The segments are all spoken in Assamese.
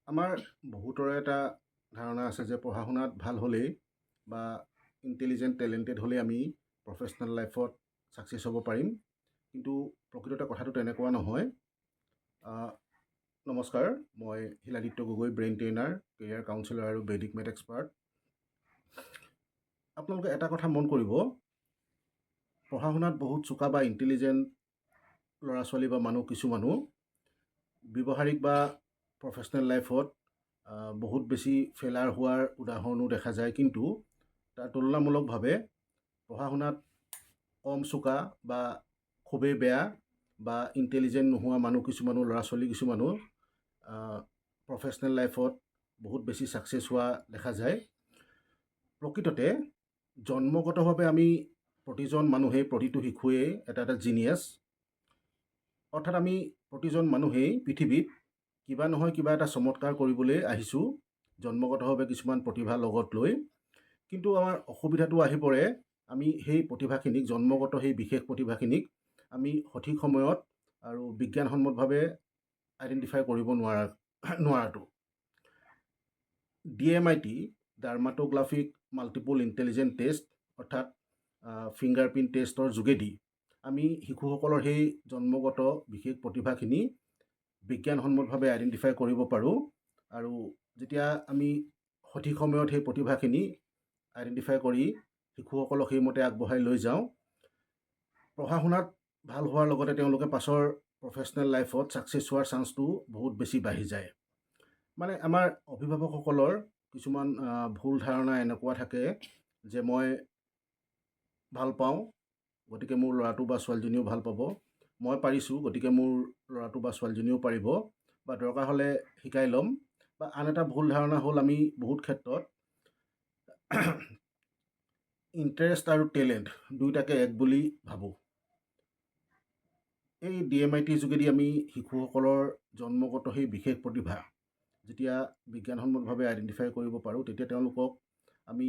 আমাৰ বহুতৰে এটা ধাৰণা আছে যে পঢ়া শুনাত ভাল হ'লেই বা ইণ্টেলিজেণ্ট টেলেণ্টেড হ'লেই আমি প্ৰফেশ্যনেল লাইফত ছাকচেছ হ'ব পাৰিম। কিন্তু প্ৰকৃততে কথাটো তেনেকুৱা নহয়। নমস্কাৰ, মই Shiladitya Gogoi, brain trainer, career counsellor আৰু বেদিক মেথ এক্সপাৰ্ট। আপোনালোকে এটা কথা মন কৰিব, পঢ়া শুনাত বহুত চোকা বা ইণ্টেলিজেণ্ট ল'ৰা ছোৱালী বা কিছু মানুহ ব্যৱহাৰিক বা প্ৰফেশ্যনেল লাইফত বহুত বেছি ফেইলাৰ হোৱাৰ উদাহৰণো দেখা যায়। কিন্তু তাৰ তুলনামূলকভাৱে পঢ়া শুনাত কম চোকা বা খুবেই বেয়া বা ইণ্টেলিজেণ্ট নোহোৱা কিছুমানো ল'ৰা ছোৱালী কিছুমানো প্ৰফেশ্যনেল লাইফত বহুত বেছি ছাকচেছ হোৱা দেখা যায়। প্ৰকৃততে জন্মগতভাৱে আমি প্ৰতিজন মানুহেই, প্ৰতিটো শিশুৱেই এটা জিনিয়াছ। অৰ্থাৎ আমি প্ৰতিজন মানুহেই পৃথিৱীত কিবা নহয় কিবা এটা চমৎকাৰ কৰিবলৈ আহিছোঁ, জন্মগতভাৱে কিছুমান প্ৰতিভা লগত লৈ। কিন্তু আমাৰ অসুবিধাটো আহি পৰে, আমি সেই প্ৰতিভাখিনিক, জন্মগত সেই বিশেষ প্ৰতিভাখিনিক আমি সঠিক সময়ত আৰু বিজ্ঞানসন্মতভাৱে আইডেণ্টিফাই কৰিব নোৱাৰাটো। DMIT, ডাৰ্মাটোগ্ৰাফিক মাল্টিপল ইণ্টেলিজেণ্ট টেষ্ট, অৰ্থাৎ ফিংগাৰপ্ৰিণ্ট টেষ্টৰ যোগেদি আমি শিশুসকলৰ সেই জন্মগত বিশেষ প্ৰতিভাখিনি বিজ্ঞানসন্মতভাৱে আইডেণ্টিফাই কৰিব পাৰোঁ। আৰু যেতিয়া আমি সঠিক সময়ত সেই প্ৰতিভাখিনি আইডেণ্টিফাই কৰি শিশুসকলক সেইমতে আগবঢ়াই লৈ যাওঁ, পঢ়া শুনাত ভাল হোৱাৰ লগতে তেওঁলোকে পাছৰ প্ৰফেশ্যনেল লাইফত ছাকচেছ হোৱাৰ চান্সটো বহুত বেছি বাঢ়ি যায়। মানে আমাৰ অভিভাৱকসকলৰ কিছুমান ভুল ধাৰণা এনেকুৱা থাকে যে মই ভাল পাওঁ, গতিকে মোৰ ল'ৰাটো বা ছোৱালীজনীও ভাল পাব, মই পাৰিছোঁ, গতিকে মোৰ ল'ৰাটো বা ছোৱালীজনীও পাৰিব, বা দৰকাৰ হ'লে শিকাই ল'ম। বা আন এটা ভুল ধাৰণা হ'ল, আমি বহুত ক্ষেত্ৰত ইণ্টাৰেষ্ট আৰু টেলেণ্ট দুয়োটাকে এক বুলি ভাবোঁ। এই DMIT যোগেদি আমি শিশুসকলৰ জন্মগত সেই বিশেষ প্ৰতিভা যেতিয়া বিজ্ঞানসন্মতভাৱে আইডেণ্টিফাই কৰিব পাৰোঁ, তেতিয়া তেওঁলোকক আমি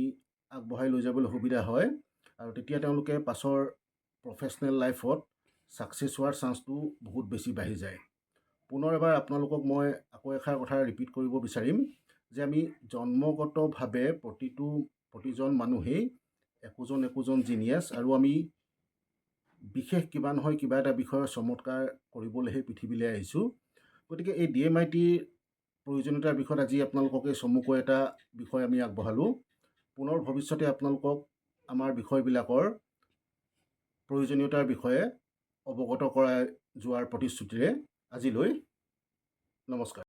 আগবঢ়াই লৈ যাবলৈ সুবিধা হয়। আৰু তেতিয়া তেওঁলোকে পাছৰ প্ৰফেশ্যনেল লাইফত ছাকচেছ হোৱাৰ চান্সটো বহুত বেছি বাঢ়ি যায়। পুনৰ এবাৰ আপোনালোকক মই আকৌ এষাৰ কথা ৰিপিট কৰিব বিচাৰিম যে আমি জন্মগতভাৱে প্ৰতিজন মানুহেই একোজন জিনিয়াছ, আৰু আমি বিশেষ কিবা নহয় কিবা এটা বিষয়ৰ চমৎকাৰ কৰিবলৈহে পৃথিৱীলৈ আহিছোঁ। গতিকে এই DMITৰ প্ৰয়োজনীয়তাৰ বিষয়ত আজি আপোনালোকক এই চমুকৈ এটা বিষয় আমি আগবঢ়ালোঁ। পুনৰ ভৱিষ্যতে আপোনালোকক আমাৰ বিষয়বিলাকৰ প্ৰয়োজনীয়তাৰ বিষয়ে অৱগত কৰাই যোৱাৰ প্ৰতিশ্ৰুতিৰে আজিলৈ নমস্কাৰ।